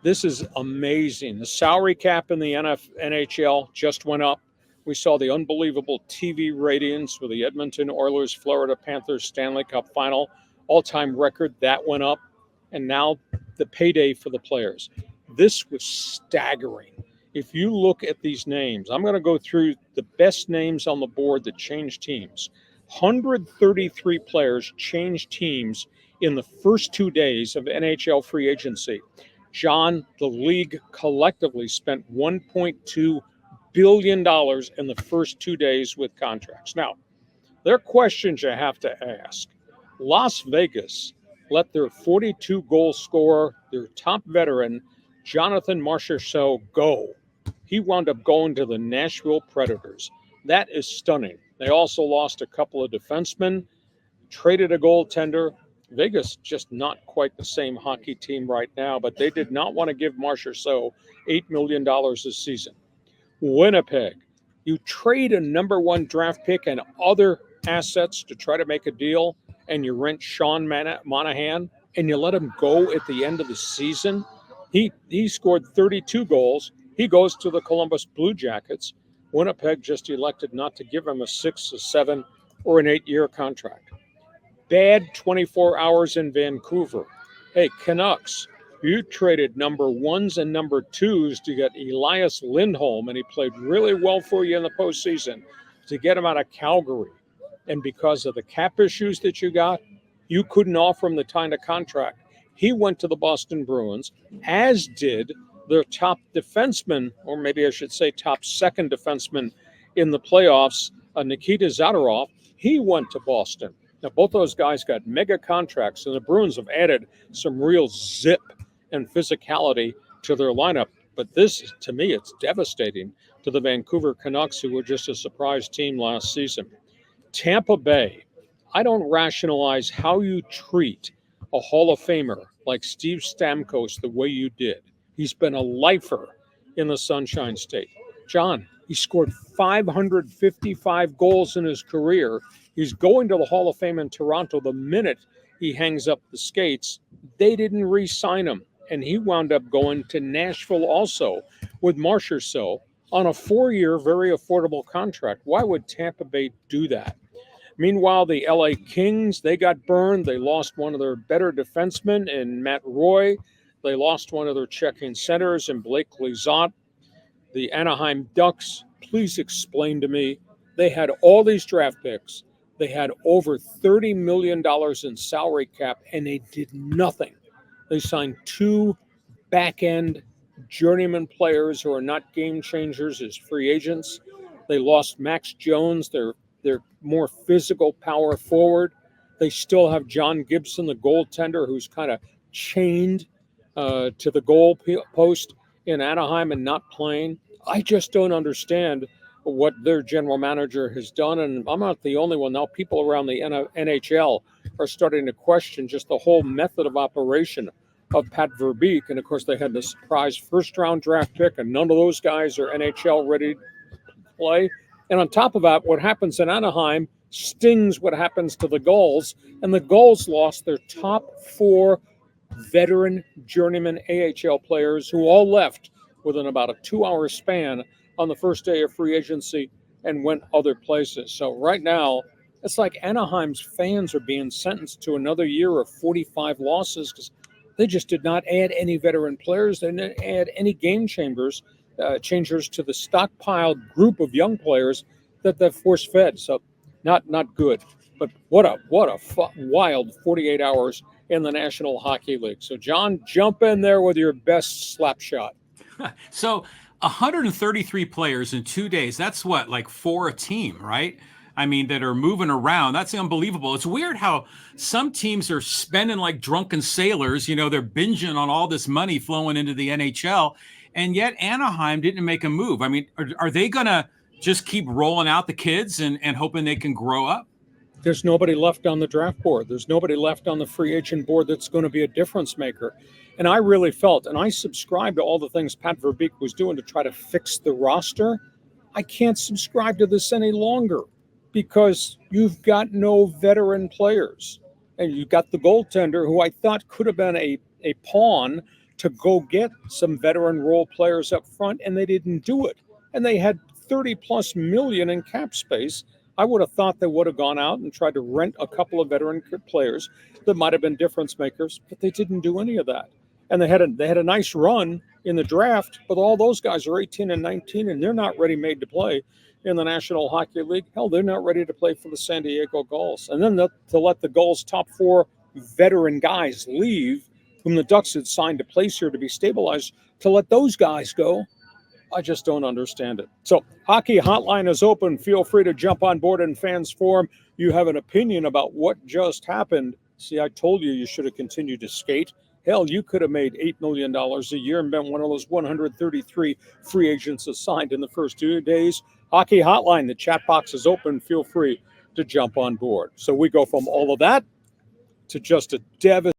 This is amazing. The salary cap in the NHL just went up. We saw the unbelievable TV ratings with the Edmonton Oilers Florida Panthers Stanley Cup final, all time record that went up. And now the payday for the players. This was staggering. If you look at these names, I'm going to go through the best names on the board that changed teams. 133 players changed teams in the first 2 days of NHL free agency. John, the league collectively spent $1.2 billion in the first 2 days with contracts. Now, there are questions you have to ask. Las Vegas let their 42 goal scorer, their top veteran, Jonathan Marchessault, go. He wound up going to the Nashville Predators. That is stunning. They also lost a couple of defensemen, traded a goaltender. Vegas just not quite the same hockey team right now, but they did not want to give Marchessault $8 million this season. Winnipeg, you trade a number one draft pick and other assets to try to make a deal, and you rent Sean Monahan, and you let him go at the end of the season. He scored 32 goals. He goes to the Columbus Blue Jackets. Winnipeg just elected not to give him a 6, a 7, or an 8-year contract. Bad 24 hours in Vancouver. Hey, Canucks, you traded number ones and number twos to get Elias Lindholm, and he played really well for you in the postseason, to get him out of Calgary. And because of the cap issues that you got, you couldn't offer him the kind of contract. He went to the Boston Bruins, as did their top defenseman, or maybe I should say top second defenseman in the playoffs, Nikita Zadorov. He went to Boston. Now, both those guys got mega contracts, and the Bruins have added some real zip and physicality to their lineup. But this, to me, it's devastating to the Vancouver Canucks, who were just a surprise team last season. Tampa Bay, I don't rationalize how you treat a Hall of Famer like Steve Stamkos the way you did. He's been a lifer in the Sunshine State. John, he scored 555 goals in his career. He's going to the Hall of Fame in Toronto the minute he hangs up the skates. They didn't re-sign him, and he wound up going to Nashville also with Marchessault on a 4-year, very affordable contract. Why would Tampa Bay do that? Meanwhile, the LA Kings, they got burned. They lost one of their better defensemen in Matt Roy. They lost one of their checking centers in Blake Lizotte. The Anaheim Ducks, please explain to me. They had all these draft picks. They had over $30 million in salary cap, and they did nothing. They signed 2 back-end journeyman players who are not game changers as free agents. They lost Max Jones, their more physical power forward. They still have John Gibson, the goaltender, who's kind of chained to the goal post in Anaheim and not playing. I just don't understand what their general manager has done, and I'm not the only one now. People around the NHL are starting to question just the whole method of operation of Pat Verbeek, and of course they had the surprise first-round draft pick, and none of those guys are NHL ready to play. And on top of that, what happens in Anaheim stings what happens to the Gulls, and the Gulls lost their top 4 veteran journeyman AHL players who all left within about a 2-hour span on the first day of free agency and went other places. So right now, it's like Anaheim's fans are being sentenced to another year of 45 losses because they just did not add any veteran players. They didn't add any game changers to the stockpiled group of young players that they've force-fed. So not good. But what a wild 48 hours in the National Hockey League. So, John, jump in there with your best slap shot. So 133 players in 2 days. That's what, like 4 a team, right? I mean, that are moving around. That's unbelievable. It's weird how some teams are spending like drunken sailors. You know, they're binging on all this money flowing into the NHL. And yet Anaheim didn't make a move. I mean, are they going to just keep rolling out the kids and hoping they can grow up? There's nobody left on the draft board. There's nobody left on the free agent board that's going to be a difference maker. And I really felt, and I subscribe to all the things Pat Verbeek was doing to try to fix the roster. I can't subscribe to this any longer because you've got no veteran players. And you've got the goaltender who I thought could have been a pawn to go get some veteran role players up front, and they didn't do it. And they had 30 plus million in cap space. I would have thought they would have gone out and tried to rent a couple of veteran players that might have been difference makers, but they didn't do any of that. And they had a nice run in the draft, but all those guys are 18 and 19, and they're not ready made to play in the National Hockey League. Hell, they're not ready to play for the San Diego Gulls. And then to let the Gulls' top 4 veteran guys leave, whom the Ducks had signed to place here to be stabilized, to let those guys go, I just don't understand it. So, Hockey Hotline is open. Feel free to jump on board in Fans Forum. You have an opinion about what just happened. See, I told you should have continued to skate. Hell, you could have made $8 million a year and been one of those 133 free agents assigned in the first 2 days. Hockey Hotline, the chat box is open. Feel free to jump on board. So we go from all of that to just a devastating